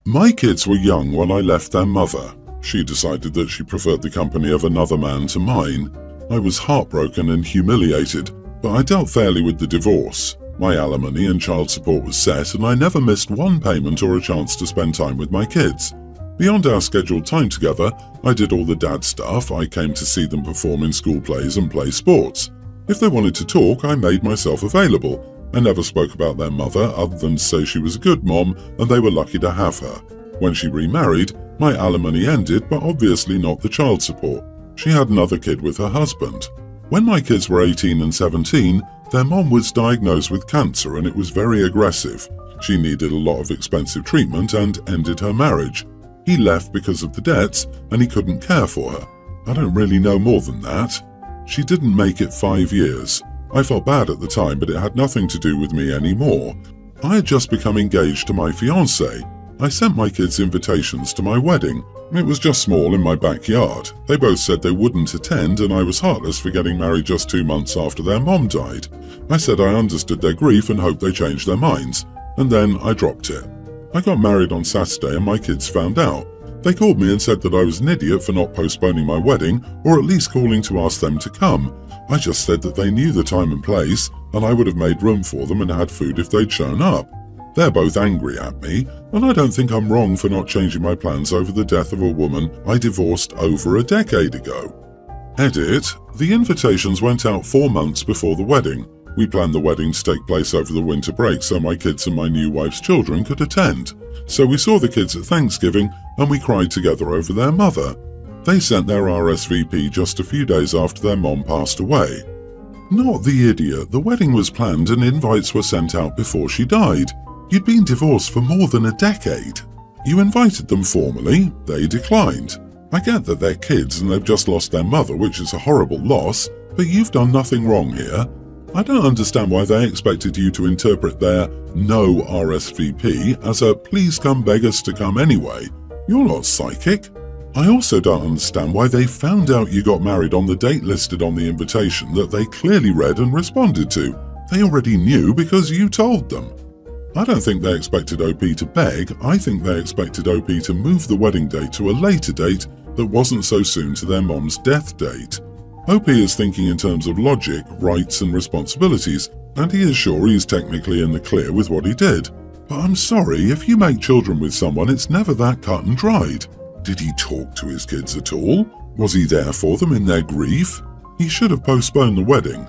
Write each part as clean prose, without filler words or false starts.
My kids were young when I left their mother. She decided that she preferred the company of another man to mine. I was heartbroken and humiliated, but I dealt fairly with the divorce. My alimony and child support was set, and I never missed one payment or a chance to spend time with my kids. Beyond our scheduled time together, I did all the dad stuff. I came to see them perform in school plays and play sports. If they wanted to talk, I made myself available. I never spoke about their mother other than to say she was a good mom and they were lucky to have her. When she remarried, my alimony ended, but obviously not the child support. She had another kid with her husband. When my kids were 18 and 17, their mom was diagnosed with cancer and it was very aggressive. She needed a lot of expensive treatment and ended her marriage. He left because of the debts and he couldn't care for her. I don't really know more than that. She didn't make it 5 years. I felt bad at the time, but it had nothing to do with me anymore. I had just become engaged to my fiancée. I sent my kids invitations to my wedding. It was just small in my backyard. They both said they wouldn't attend, and I was heartless for getting married just 2 months after their mom died. I said I understood their grief and hoped they changed their minds, and then I dropped it. I got married on Saturday and my kids found out. They called me and said that I was an idiot for not postponing my wedding, or at least calling to ask them to come. I just said that they knew the time and place, and I would have made room for them and had food if they'd shown up. They're both angry at me, and I don't think I'm wrong for not changing my plans over the death of a woman I divorced over a decade ago. Edit: the invitations went out 4 months before the wedding. We planned the wedding to take place over the winter break so my kids and my new wife's children could attend. So we saw the kids at Thanksgiving and we cried together over their mother. They sent their RSVP just a few days after their mom passed away. Not the idiot, the wedding was planned and invites were sent out before she died. You'd been divorced for more than a decade. You invited them formally, they declined. I get that they're kids and they've just lost their mother, which is a horrible loss, but you've done nothing wrong here. I don't understand why they expected you to interpret their no RSVP as a please come beg us to come anyway. You're not psychic. I also don't understand why they found out you got married on the date listed on the invitation that they clearly read and responded to. They already knew because you told them. I don't think they expected OP to beg. I think they expected OP to move the wedding date to a later date that wasn't so soon to their mom's death date. OP is thinking in terms of logic, rights and responsibilities, and he is sure he is technically in the clear with what he did. But I'm sorry, if you make children with someone, it's never that cut and dried. Did he talk to his kids at all? Was he there for them in their grief? He should have postponed the wedding.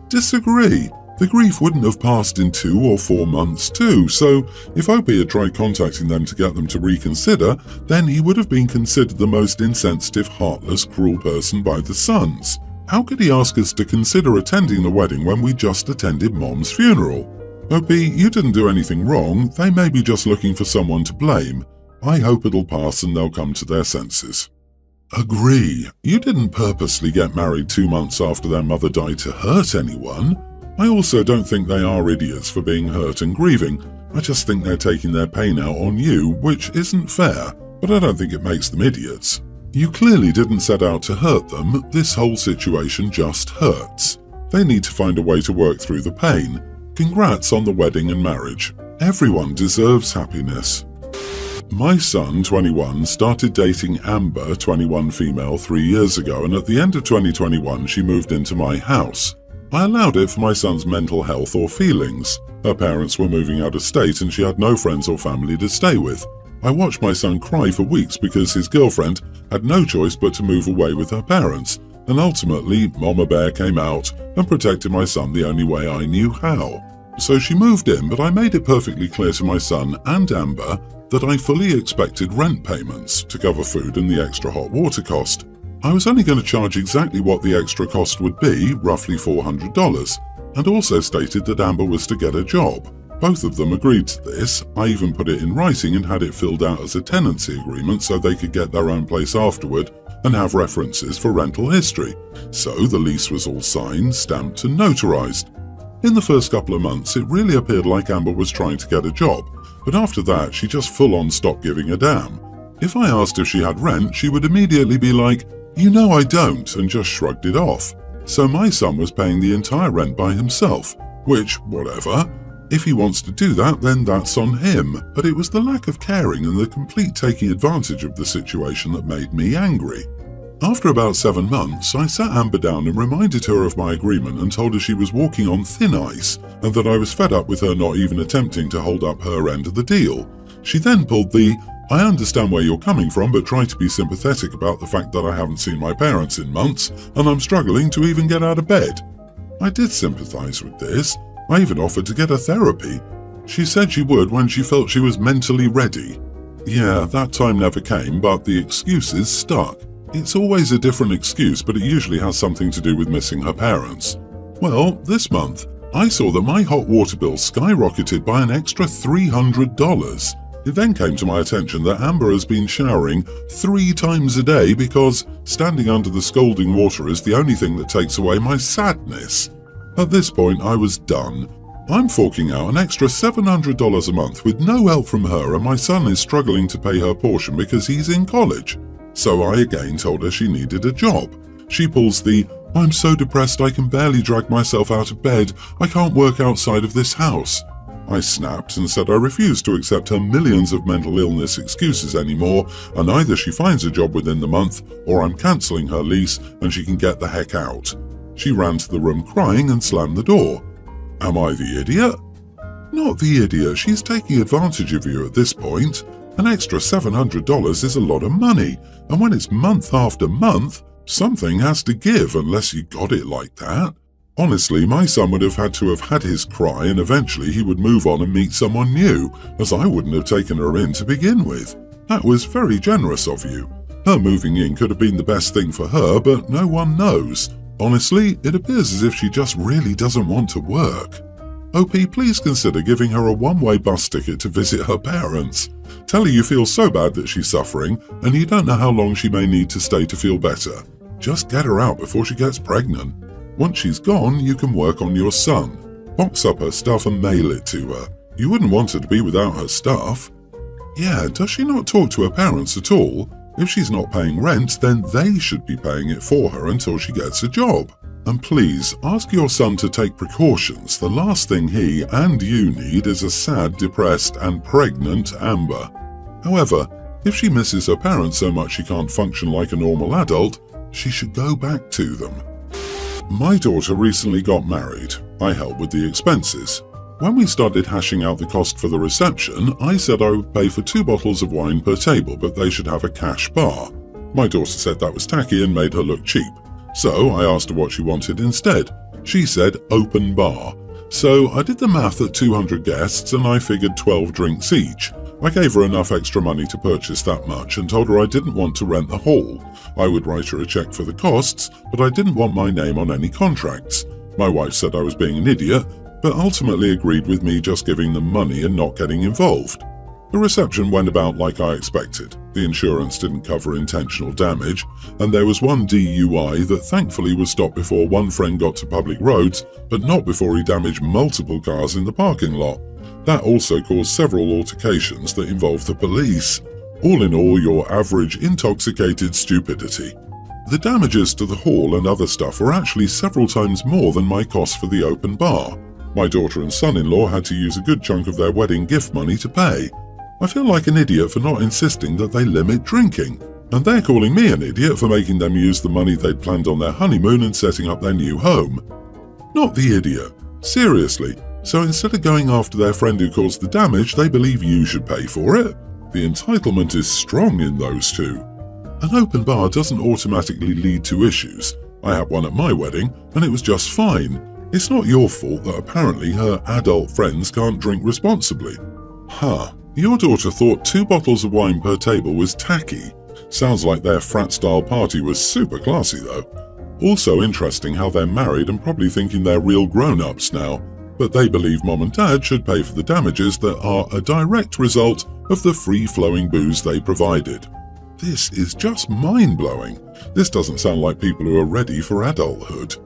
Disagree. The grief wouldn't have passed in 2 or 4 months too, so if OP had tried contacting them to get them to reconsider, then he would have been considered the most insensitive, heartless, cruel person by the sons. How could he ask us to consider attending the wedding when we just attended Mom's funeral? OP, you didn't do anything wrong, they may be just looking for someone to blame. I hope it'll pass and they'll come to their senses. Agree. You didn't purposely get married 2 months after their mother died to hurt anyone. I also don't think they are idiots for being hurt and grieving. I just think they're taking their pain out on you, which isn't fair, but I don't think it makes them idiots. You clearly didn't set out to hurt them. This whole situation just hurts. They need to find a way to work through the pain. Congrats on the wedding and marriage. Everyone deserves happiness. My son, 21, started dating Amber, 21 female, 3 years ago, and at the end of 2021 she moved into my house. I allowed it for my son's mental health or feelings. Her parents were moving out of state and she had no friends or family to stay with. I watched my son cry for weeks because his girlfriend had no choice but to move away with her parents, and ultimately Mama Bear came out and protected my son the only way I knew how. So she moved in, but I made it perfectly clear to my son and Amber that I fully expected rent payments to cover food and the extra hot water cost. I was only going to charge exactly what the extra cost would be, roughly $400, and also stated that Amber was to get a job. Both of them agreed to this. I even put it in writing and had it filled out as a tenancy agreement so they could get their own place afterward and have references for rental history. So the lease was all signed, stamped and notarized. In the first couple of months, it really appeared like Amber was trying to get a job, but after that she just full-on stopped giving a damn. If I asked if she had rent, she would immediately be like, "You know I don't," and just shrugged it off. So my son was paying the entire rent by himself, which, whatever. If he wants to do that, then that's on him, but it was the lack of caring and the complete taking advantage of the situation that made me angry. After about 7 months, I sat Amber down and reminded her of my agreement and told her she was walking on thin ice and that I was fed up with her not even attempting to hold up her end of the deal. She then pulled the, "I understand where you're coming from, but try to be sympathetic about the fact that I haven't seen my parents in months and I'm struggling to even get out of bed." I did sympathize with this. I even offered to get her therapy. She said she would when she felt she was mentally ready. Yeah, that time never came, but the excuses stuck. It's always a different excuse, but it usually has something to do with missing her parents. Well, this month, I saw that my hot water bill skyrocketed by an extra $300. It then came to my attention that Amber has been showering 3 times a day because standing under the scalding water is the only thing that takes away my sadness. At this point, I was done. I'm forking out an extra $700 a month with no help from her, and my son is struggling to pay her portion because he's in college. So I again told her she needed a job. She pulls the, "I'm so depressed I can barely drag myself out of bed. I can't work outside of this house." I snapped and said I refused to accept her millions of mental illness excuses anymore, and either she finds a job within the month or I'm cancelling her lease and she can get the heck out. She ran to the room crying and slammed the door. Am I the idiot? Not the idiot, she's taking advantage of you at this point. An extra $700 is a lot of money, and when it's month after month, something has to give unless you got it like that. Honestly, my son would have had to have had his cry and eventually he would move on and meet someone new, as I wouldn't have taken her in to begin with. That was very generous of you. Her moving in could have been the best thing for her, but no one knows. Honestly, it appears as if she just really doesn't want to work. OP, please consider giving her a one-way bus ticket to visit her parents. Tell her you feel so bad that she's suffering and you don't know how long she may need to stay to feel better. Just get her out before she gets pregnant. Once she's gone, you can work on your son. Box up her stuff and mail it to her. You wouldn't want her to be without her stuff. Yeah, does she not talk to her parents at all? If she's not paying rent, then they should be paying it for her until she gets a job. And please, ask your son to take precautions. The last thing he and you need is a sad, depressed and pregnant Amber. However, if she misses her parents so much she can't function like a normal adult, she should go back to them. My daughter recently got married. I helped with the expenses. When we started hashing out the cost for the reception, I said I would pay for 2 bottles of wine per table, but they should have a cash bar. My daughter said that was tacky and made her look cheap. So I asked her what she wanted instead. She said open bar. So I did the math at 200 guests and I figured 12 drinks each. I gave her enough extra money to purchase that much and told her I didn't want to rent the hall. I would write her a check for the costs, but I didn't want my name on any contracts. My wife said I was being an idiot, but ultimately agreed with me just giving them money and not getting involved. The reception went about like I expected. The insurance didn't cover intentional damage, and there was one DUI that thankfully was stopped before one friend got to public roads, but not before he damaged multiple cars in the parking lot. That also caused several altercations that involved the police. All in all, your average intoxicated stupidity. The damages to the hall and other stuff were actually several times more than my cost for the open bar. My daughter and son-in-law had to use a good chunk of their wedding gift money to pay. I feel like an idiot for not insisting that they limit drinking, and they're calling me an idiot for making them use the money they'd planned on their honeymoon and setting up their new home. Not the idiot. Seriously. So instead of going after their friend who caused the damage, they believe you should pay for it? The entitlement is strong in those two. An open bar doesn't automatically lead to issues. I had one at my wedding, and it was just fine. It's not your fault that apparently her adult friends can't drink responsibly. Huh. Your daughter thought 2 bottles of wine per table was tacky. Sounds like their frat-style party was super classy though. Also interesting how they're married and probably thinking they're real grown-ups now, but they believe mom and dad should pay for the damages that are a direct result of the free-flowing booze they provided. This is just mind-blowing. This doesn't sound like people who are ready for adulthood.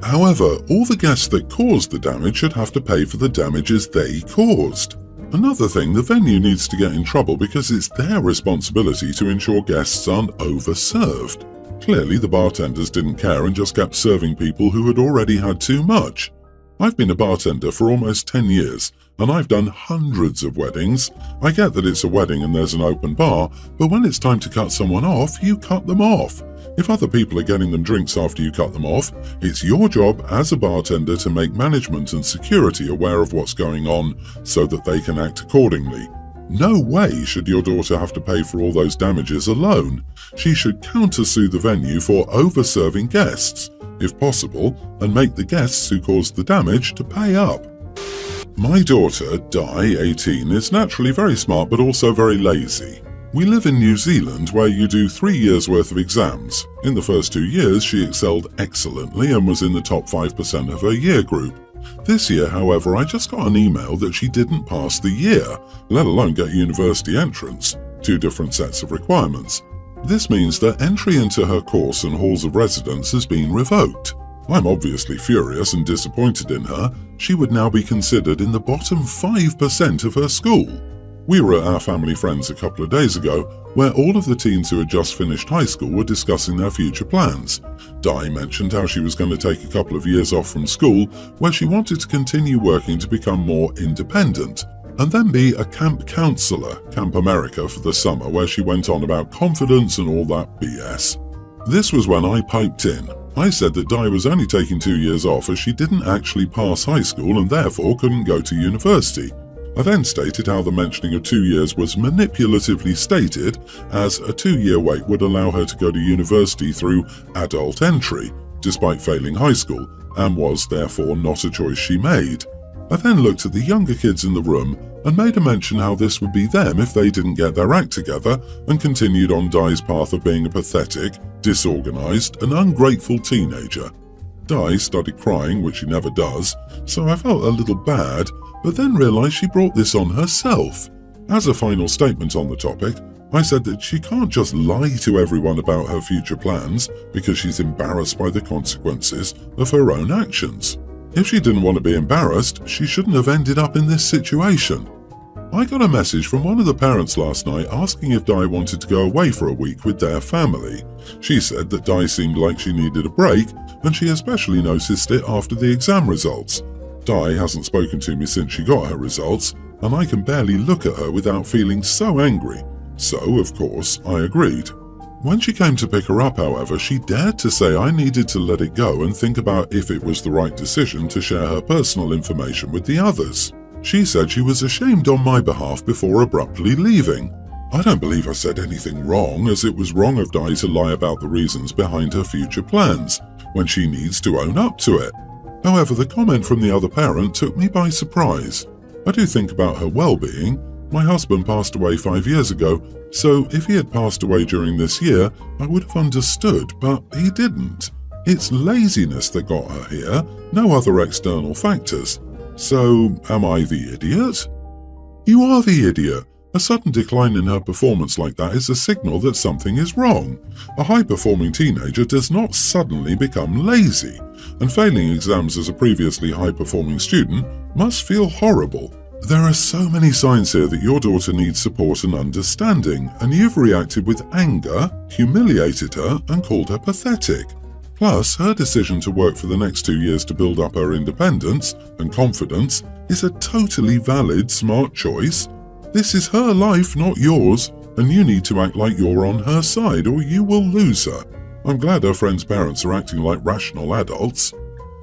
However, all the guests that caused the damage should have to pay for the damages they caused. Another thing, the venue needs to get in trouble because it's their responsibility to ensure guests aren't overserved. Clearly, the bartenders didn't care and just kept serving people who had already had too much. I've been a bartender for almost 10 years, and I've done hundreds of weddings. I get that it's a wedding and there's an open bar, but when it's time to cut someone off, you cut them off. If other people are getting them drinks after you cut them off, it's your job as a bartender to make management and security aware of what's going on so that they can act accordingly. No way should your daughter have to pay for all those damages alone. She should countersue the venue for over-serving guests, if possible, and make the guests who caused the damage to pay up. My daughter, Di, 18, is naturally very smart but also very lazy. We live in New Zealand where you do 3 years worth of exams. In the first 2 years she excelled excellently and was in the top 5% of her year group. This year, however, I just got an email that she didn't pass the year, let alone get university entrance, 2 different sets of requirements. This means that entry into her course and halls of residence has been revoked. I'm obviously furious and disappointed in her. She would now be considered in the bottom 5% of her school. We were at our family friends a couple of days ago, where all of the teens who had just finished high school were discussing their future plans. Di mentioned how she was going to take a couple of years off from school, where she wanted to continue working to become more independent, and then be a camp counselor, Camp America, for the summer, where she went on about confidence and all that BS. This was when I piped in. I said that Di was only taking 2 years off as she didn't actually pass high school and therefore couldn't go to university. I then stated how the mentioning of 2 years was manipulatively stated, as a 2-year wait would allow her to go to university through adult entry, despite failing high school, and was therefore not a choice she made. I then looked at the younger kids in the room and made a mention how this would be them if they didn't get their act together and continued on Di's path of being a pathetic, disorganized, and ungrateful teenager. Di started crying, which she never does, so I felt a little bad, but then realized she brought this on herself. As a final statement on the topic, I said that she can't just lie to everyone about her future plans because she's embarrassed by the consequences of her own actions. If she didn't want to be embarrassed, she shouldn't have ended up in this situation. I got a message from one of the parents last night asking if Di wanted to go away for a week with their family. She said that Di seemed like she needed a break, and she especially noticed it after the exam results. Di hasn't spoken to me since she got her results, and I can barely look at her without feeling so angry. So, of course, I agreed. When she came to pick her up, however, she dared to say I needed to let it go and think about if it was the right decision to share her personal information with the others. She said she was ashamed on my behalf before abruptly leaving. I don't believe I said anything wrong, as it was wrong of Di to lie about the reasons behind her future plans, when she needs to own up to it. However, the comment from the other parent took me by surprise. I do think about her well-being. My husband passed away 5 years ago, so if he had passed away during this year, I would have understood, but he didn't. It's laziness that got her here, no other external factors. So, am I the idiot? You are the idiot. A sudden decline in her performance like that is a signal that something is wrong. A high-performing teenager does not suddenly become lazy, and failing exams as a previously high-performing student must feel horrible. There are so many signs here that your daughter needs support and understanding, and you've reacted with anger, humiliated her, and called her pathetic. Plus, her decision to work for the next 2 years to build up her independence and confidence is a totally valid, smart choice. This is her life, not yours, and you need to act like you're on her side or you will lose her. I'm glad her friend's parents are acting like rational adults.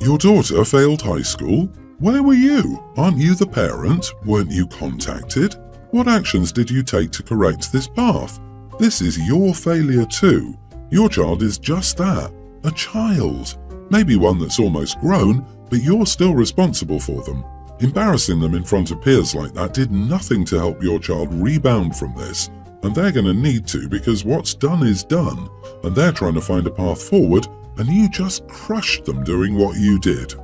Your daughter failed high school? Where were you? Aren't you the parent? Weren't you contacted? What actions did you take to correct this path? This is your failure too. Your child is just that, a child. Maybe one that's almost grown, but you're still responsible for them. Embarrassing them in front of peers like that did nothing to help your child rebound from this, and they're going to need to because what's done is done, and they're trying to find a path forward, and you just crushed them doing what you did.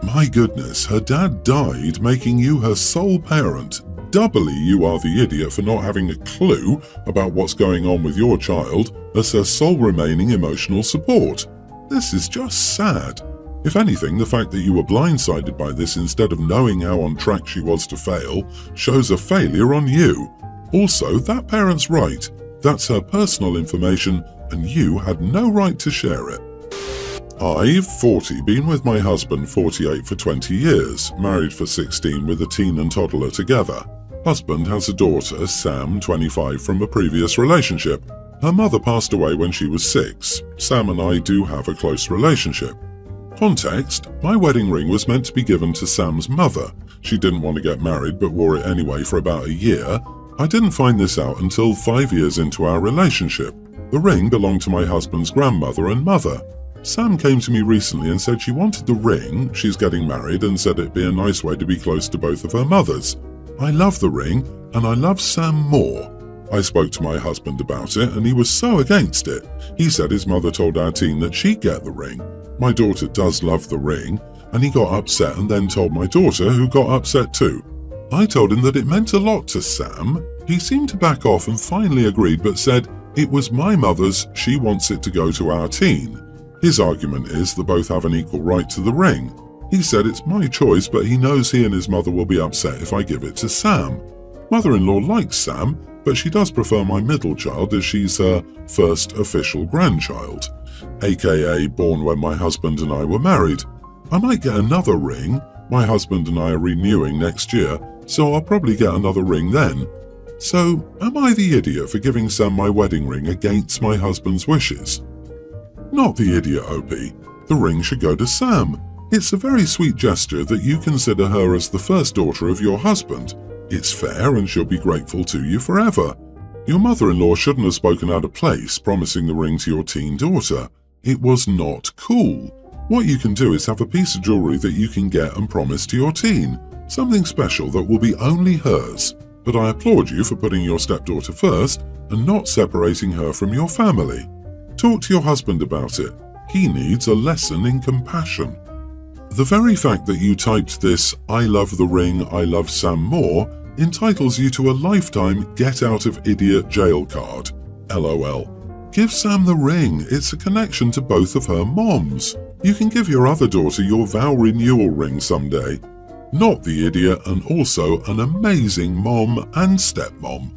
My goodness, her dad died making you her sole parent. Doubly you are the idiot for not having a clue about what's going on with your child as her sole remaining emotional support. This is just sad. If anything, the fact that you were blindsided by this instead of knowing how on track she was to fail shows a failure on you. Also, that parent's right. That's her personal information and you had no right to share it. I've 40, been with my husband 48 for 20 years, married for 16 with a teen and toddler together. Husband has a daughter, Sam, 25, from a previous relationship. Her mother passed away when she was 6. Sam and I do have a close relationship. Context: my wedding ring was meant to be given to Sam's mother. She didn't want to get married but wore it anyway for about a year. I didn't find this out until 5 years into our relationship. The ring belonged to my husband's grandmother and mother. Sam came to me recently and said she wanted the ring, she's getting married, and said it'd be a nice way to be close to both of her mothers. I love the ring, and I love Sam more. I spoke to my husband about it, and he was so against it. He said his mother told our teen that she'd get the ring. My daughter does love the ring, and he got upset and then told my daughter, who got upset too. I told him that it meant a lot to Sam. He seemed to back off and finally agreed, but said, "It was my mother's, she wants it to go to our teen." His argument is that both have an equal right to the ring. He said it's my choice, but he knows he and his mother will be upset if I give it to Sam. Mother-in-law likes Sam, but she does prefer my middle child as she's her first official grandchild, aka born when my husband and I were married. I might get another ring. My husband and I are renewing next year, so I'll probably get another ring then. So, am I the idiot for giving Sam my wedding ring against my husband's wishes? Not the idiot, OP. The ring should go to Sam. It's a very sweet gesture that you consider her as the first daughter of your husband. It's fair and she'll be grateful to you forever. Your mother-in-law shouldn't have spoken out of place, promising the ring to your teen daughter. It was not cool. What you can do is have a piece of jewelry that you can get and promise to your teen. Something special that will be only hers. But I applaud you for putting your stepdaughter first and not separating her from your family. Talk to your husband about it. He needs a lesson in compassion. The very fact that you typed this "I love the ring, I love Sam more" entitles you to a lifetime get out of idiot jail card. LOL. Give Sam the ring. It's a connection to both of her moms. You can give your other daughter your vow renewal ring someday. Not the idiot, and also an amazing mom and stepmom.